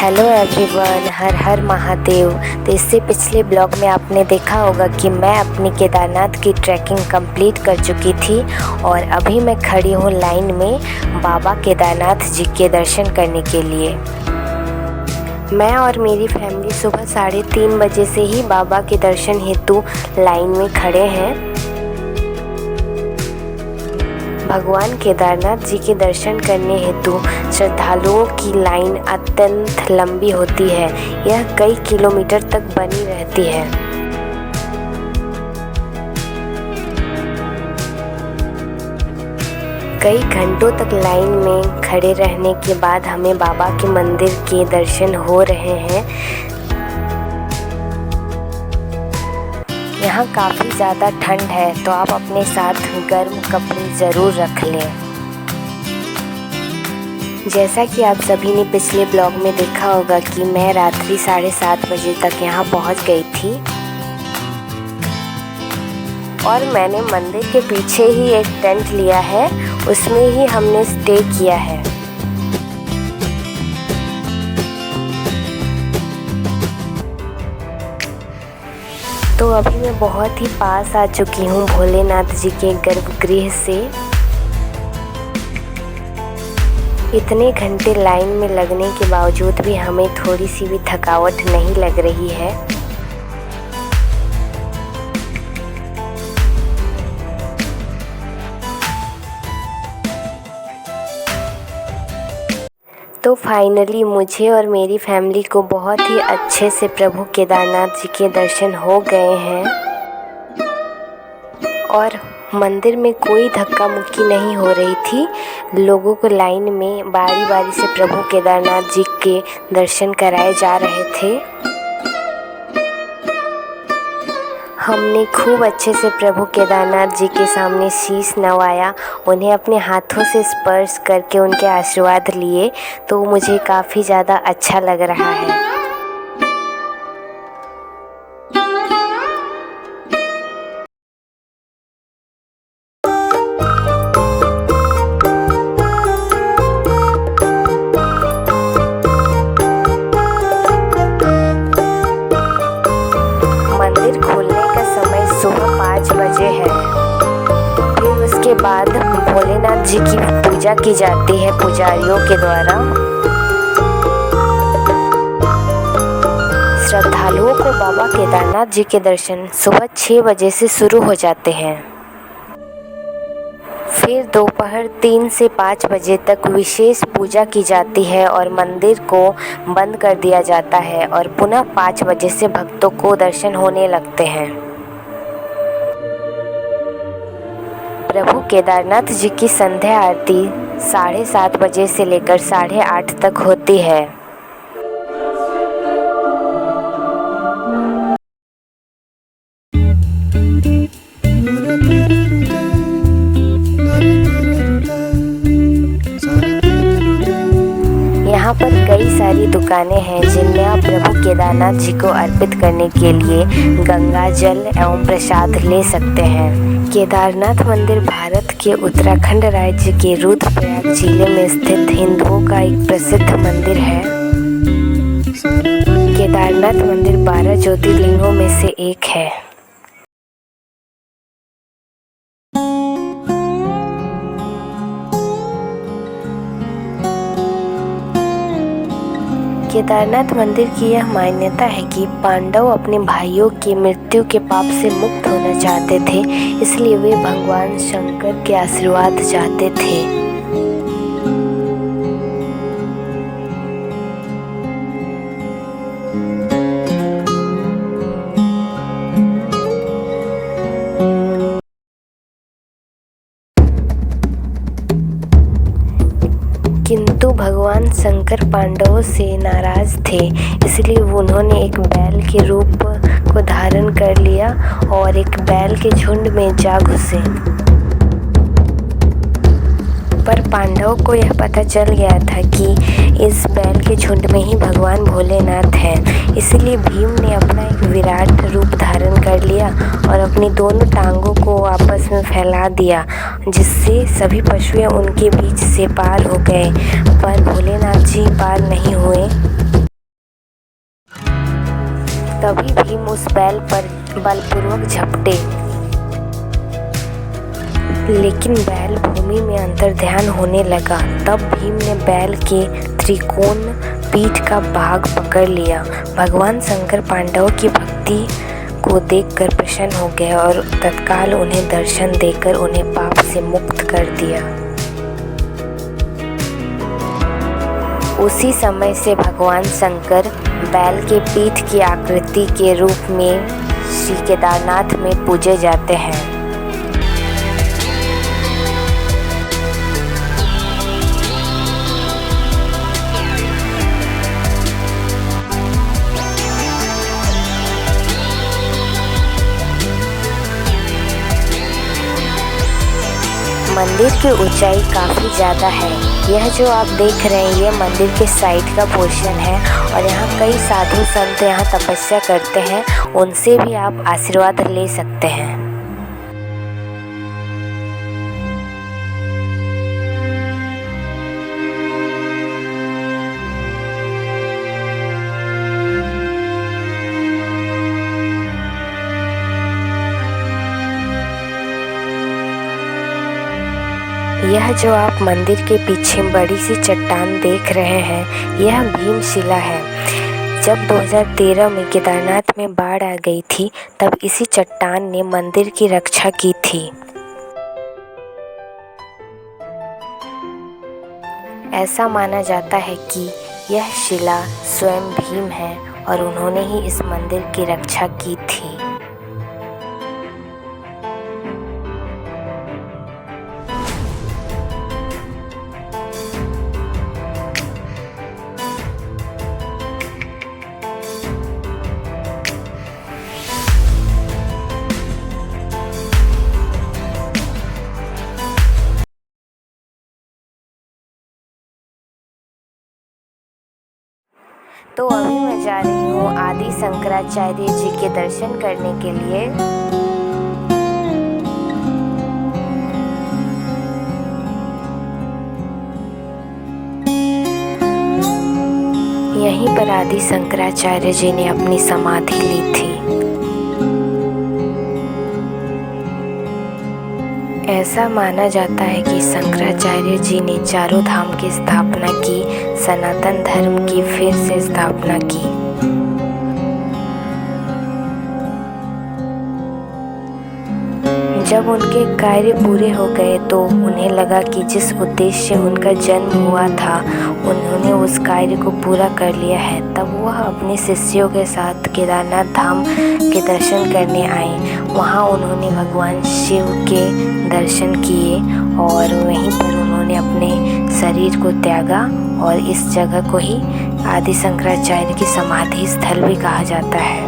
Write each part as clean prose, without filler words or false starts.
Hello everyone, हर हर महादेव। तो इससे पिछले ब्लॉग में आपने देखा होगा कि मैं अपनी केदारनाथ की ट्रैकिंग कंप्लीट कर चुकी थी और अभी मैं खड़ी हूँ लाइन में बाबा केदारनाथ जी के दर्शन करने के लिए। मैं और मेरी फैमिली सुबह 3:30 बजे से ही बाबा के दर्शन हेतु लाइन में खड़े हैं। भगवान केदारनाथ जी के दर्शन करने हेतु श्रद्धालुओं की लाइन अत्यंत लंबी होती है। यह कई किलोमीटर तक बनी रहती है। कई घंटों तक लाइन में खड़े रहने के बाद हमें बाबा के मंदिर के दर्शन हो रहे हैं। यहाँ काफ़ी ज़्यादा ठंड है, तो आप अपने साथ गर्म कपड़े ज़रूर रख लें। जैसा कि आप सभी ने पिछले ब्लॉग में देखा होगा कि मैं रात्रि 7:30 बजे तक यहाँ पहुँच गई थी और मैंने मंदिर के पीछे ही एक टेंट लिया है, उसमें ही हमने स्टे किया है। तो अभी मैं बहुत ही पास आ चुकी हूँ भोलेनाथ जी के गर्भगृह से। इतने घंटे लाइन में लगने के बावजूद भी हमें थोड़ी सी भी थकावट नहीं लग रही है। तो फाइनली मुझे और मेरी फैमिली को बहुत ही अच्छे से प्रभु केदारनाथ जी के दर्शन हो गए हैं और मंदिर में कोई धक्का मुक्की नहीं हो रही थी। लोगों को लाइन में बारी बारी से प्रभु केदारनाथ जी के दर्शन कराए जा रहे थे। हमने खूब अच्छे से प्रभु केदारनाथ जी के सामने शीश नवाया, उन्हें अपने हाथों से स्पर्श करके उनके आशीर्वाद लिए, तो मुझे काफ़ी ज़्यादा अच्छा लग रहा है। मंदिर खोलने का समय सुबह 5 बजे है। फिर उसके बाद भोलेनाथ जी की पूजा की जाती है पुजारियों के द्वारा। श्रद्धालुओं को बाबा केदारनाथ जी के दर्शन सुबह 6 बजे से शुरू हो जाते हैं। फिर दोपहर 3 से 5 बजे तक विशेष पूजा की जाती है और मंदिर को बंद कर दिया जाता है और पुनः 5 बजे से भक्तों को दर्शन होने लगते हैं। प्रभु केदारनाथ जी की संध्या आरती 7:30 बजे से लेकर 8:30 तक होती है। यहाँ पर कई सारी दुकानें हैं जिनमें आप प्रभु केदारनाथ जी को अर्पित करने के लिए गंगा जल एवं प्रसाद ले सकते हैं। केदारनाथ मंदिर भारत के उत्तराखंड राज्य के रुद्रप्रयाग जिले में स्थित हिंदुओं का एक प्रसिद्ध मंदिर है। केदारनाथ मंदिर 12 ज्योतिर्लिंगों में से एक है। केदारनाथ मंदिर की यह मान्यता है कि पांडव अपने भाइयों की मृत्यु के पाप से मुक्त होना चाहते थे, इसलिए वे भगवान शंकर के आशीर्वाद चाहते थे। किंतु भगवान शंकर पांडवों से नाराज थे, इसलिए उन्होंने एक बैल के रूप को धारण कर लिया और एक बैल के झुंड में जा घुसे। पर पांडवों को यह पता चल गया था कि इस बैल के झुंड में ही भगवान भोलेनाथ हैं, इसलिए भीम ने अपना एक विराट रूप धारण कर लिया और अपनी दोनों टांगों को आपस में फैला दिया, जिससे सभी पशुएं उनके बीच से पार हो गए, पर भोलेनाथ जी पार नहीं हुए। तभी भीम उस बैल पर बलपूर्वक झपटे, लेकिन बैल भूमि में अंतर्ध्यान होने लगा। तब भीम ने बैल के त्रिकोण पीठ का भाग पकड़ लिया। भगवान शंकर पांडवों की भक्ति को देखकर प्रसन्न हो गए और तत्काल उन्हें दर्शन देकर उन्हें पाप से मुक्त कर दिया। उसी समय से भगवान शंकर बैल के पीठ की आकृति के रूप में श्री केदारनाथ में पूजे जाते हैं। मंदिर की ऊंचाई काफ़ी ज़्यादा है। यह जो आप देख रहे हैं ये मंदिर के साइड का पोर्शन है और यहाँ कई साधु संत यहाँ तपस्या करते हैं, उनसे भी आप आशीर्वाद ले सकते हैं। यह जो आप मंदिर के पीछे बड़ी सी चट्टान देख रहे हैं यह भीमशिला है। जब 2013 में केदारनाथ में बाढ़ आ गई थी तब इसी चट्टान ने मंदिर की रक्षा की थी। ऐसा माना जाता है कि यह शिला स्वयं भीम है और उन्होंने ही इस मंदिर की रक्षा की थी। तो अभी मैं जा रही हूँ आदि शंकराचार्य जी के दर्शन करने के लिए। यहीं पर आदि शंकराचार्य जी ने अपनी समाधि ली थी। ऐसा माना जाता है कि शंकराचार्य जी ने चारों धाम की स्थापना की, सनातन धर्म की फिर से स्थापना की। जब उनके कार्य पूरे हो गए तो उन्हें लगा कि जिस उद्देश्य से उनका जन्म हुआ था उन्होंने उस कार्य को पूरा कर लिया है। तब वह अपने शिष्यों के साथ केदारनाथ धाम के दर्शन करने आए। वहाँ उन्होंने भगवान शिव के दर्शन किए और वहीं पर उन्होंने अपने शरीर को त्यागा और इस जगह को ही आदि शंकराचार्य की समाधि स्थल भी कहा जाता है।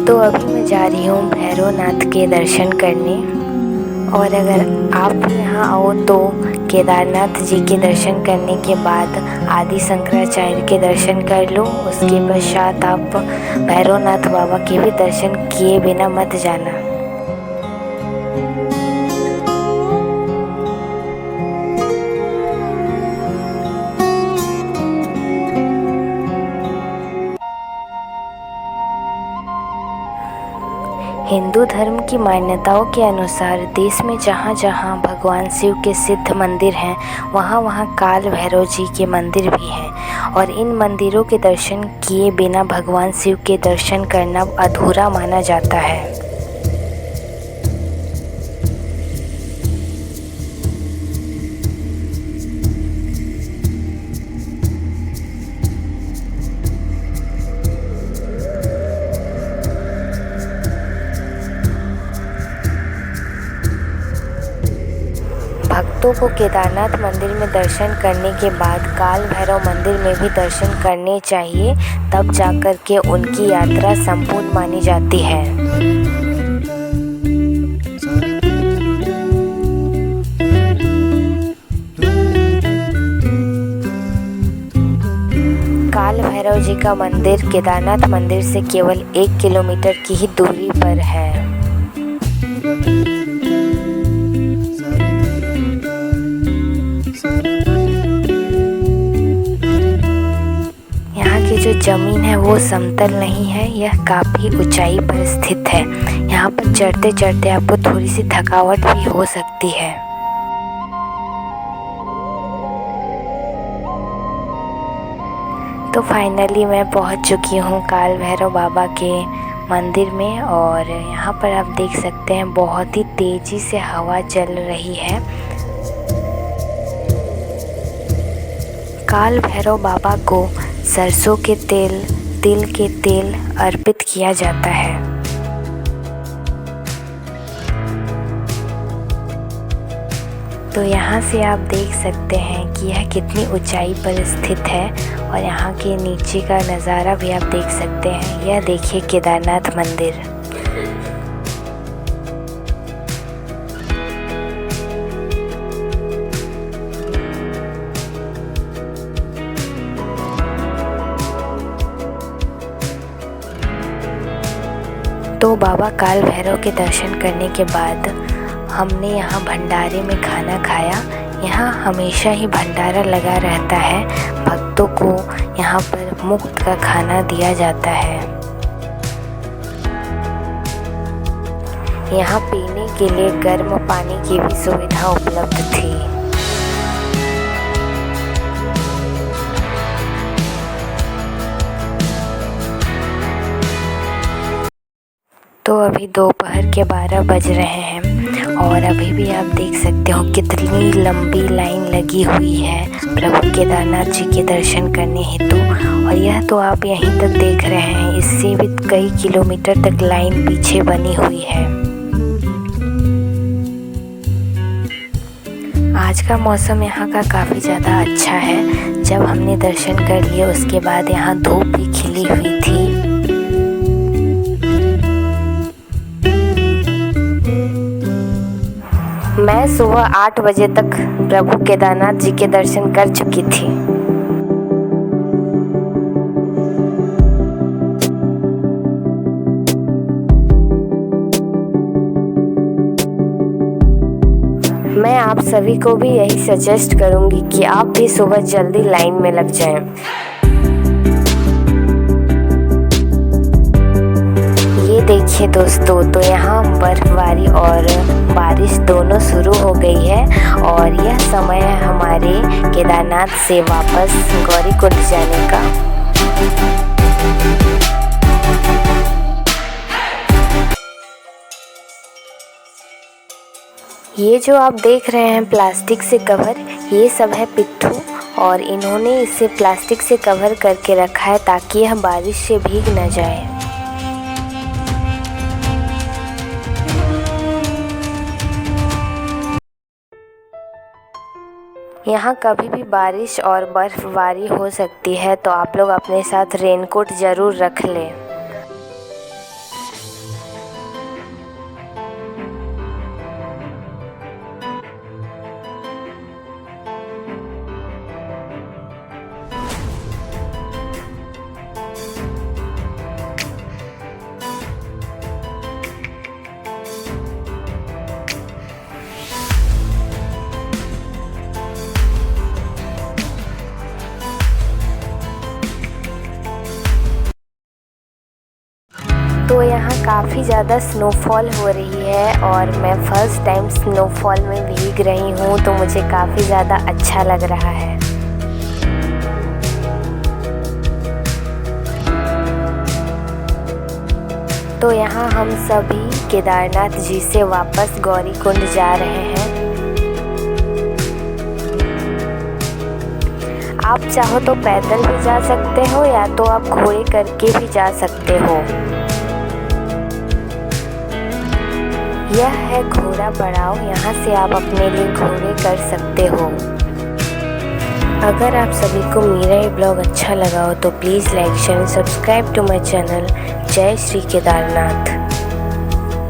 तो अभी मैं जा रही हूँ भैरवनाथ के दर्शन करने और अगर आप यहाँ आओ तो केदारनाथ जी के दर्शन करने के बाद आदि शंकराचार्य के दर्शन कर लो। उसके पश्चात आप भैरवनाथ बाबा के भी दर्शन किए बिना मत जाना। हिंदू धर्म की मान्यताओं के अनुसार देश में जहाँ जहाँ भगवान शिव के सिद्ध मंदिर हैं वहाँ वहाँ काल भैरव जी के मंदिर भी हैं और इन मंदिरों के दर्शन किए बिना भगवान शिव के दर्शन करना अधूरा माना जाता है। भक्तों को केदारनाथ मंदिर में दर्शन करने के बाद काल भैरव मंदिर में भी दर्शन करने चाहिए, तब जाकर के उनकी यात्रा संपूर्ण मानी जाती है। काल भैरव जी का मंदिर केदारनाथ मंदिर से केवल 1 किलोमीटर की ही दूरी पर है। ज़मीन है वो समतल नहीं है, यह काफ़ी ऊंचाई पर स्थित है। यहाँ पर चढ़ते चढ़ते आपको थोड़ी सी थकावट भी हो सकती है। तो फाइनली मैं पहुँच चुकी हूँ काल भैरव बाबा के मंदिर में, और यहाँ पर आप देख सकते हैं बहुत ही तेज़ी से हवा चल रही है। काल भैरव बाबा को सरसों के तेल, तिल के तेल अर्पित किया जाता है। तो यहाँ से आप देख सकते हैं कि यह कितनी ऊंचाई पर स्थित है, और यहाँ के नीचे का नज़ारा भी आप देख सकते हैं। यह देखिए केदारनाथ मंदिर। तो बाबा काल भैरव के दर्शन करने के बाद हमने यहाँ भंडारे में खाना खाया। यहाँ हमेशा ही भंडारा लगा रहता है, भक्तों को यहाँ पर मुफ्त का खाना दिया जाता है। यहाँ पीने के लिए गर्म पानी की भी सुविधा उपलब्ध थी। तो अभी दोपहर के 12 बज रहे हैं, और अभी भी आप देख सकते हो कितनी लंबी लाइन लगी हुई है प्रभु केदारनाथ जी के दर्शन करने हेतु। और यह तो आप यहीं तक देख रहे हैं, इससे भी कई किलोमीटर तक लाइन पीछे बनी हुई है। आज का मौसम यहाँ का काफ़ी ज़्यादा अच्छा है। जब हमने दर्शन कर लिए उसके बाद यहाँ धूप भी खिली हुई थी। मैं सुबह 8 बजे तक प्रभु केदारनाथ जी के दर्शन कर चुकी थी। मैं आप सभी को भी यही सजेस्ट करूंगी कि आप भी सुबह जल्दी लाइन में लग जाएं। ये देखिए दोस्तों, तो यहाँ बर्फबारी और बारिश दोनों शुरू हो गई है, और यह समय है हमारे केदारनाथ से वापस गौरीकुंड जाने का। ये जो आप देख रहे हैं प्लास्टिक से कवर, ये सब है पिट्ठू, और इन्होंने इसे प्लास्टिक से कवर करके रखा है ताकि यह बारिश से भीग न जाए। यहाँ कभी भी बारिश और बर्फबारी हो सकती है, तो आप लोग अपने साथ रेनकोट ज़रूर रख लें। तो यहाँ काफ़ी ज़्यादा स्नोफॉल हो रही है, और मैं फ़र्स्ट टाइम स्नोफॉल में भीग रही हूँ, तो मुझे काफ़ी ज़्यादा अच्छा लग रहा है। तो यहाँ हम सभी केदारनाथ जी से वापस गौरीकुंड जा रहे हैं। आप चाहो तो पैदल भी जा सकते हो, या तो आप घोड़े करके भी जा सकते हो। यह है घोड़ा पड़ाव, यहाँ से आप अपने लिए घोड़े कर सकते हो। अगर आप सभी को मेरा ये ब्लॉग अच्छा लगा हो तो please like share subscribe to my channel. जय श्री केदारनाथ।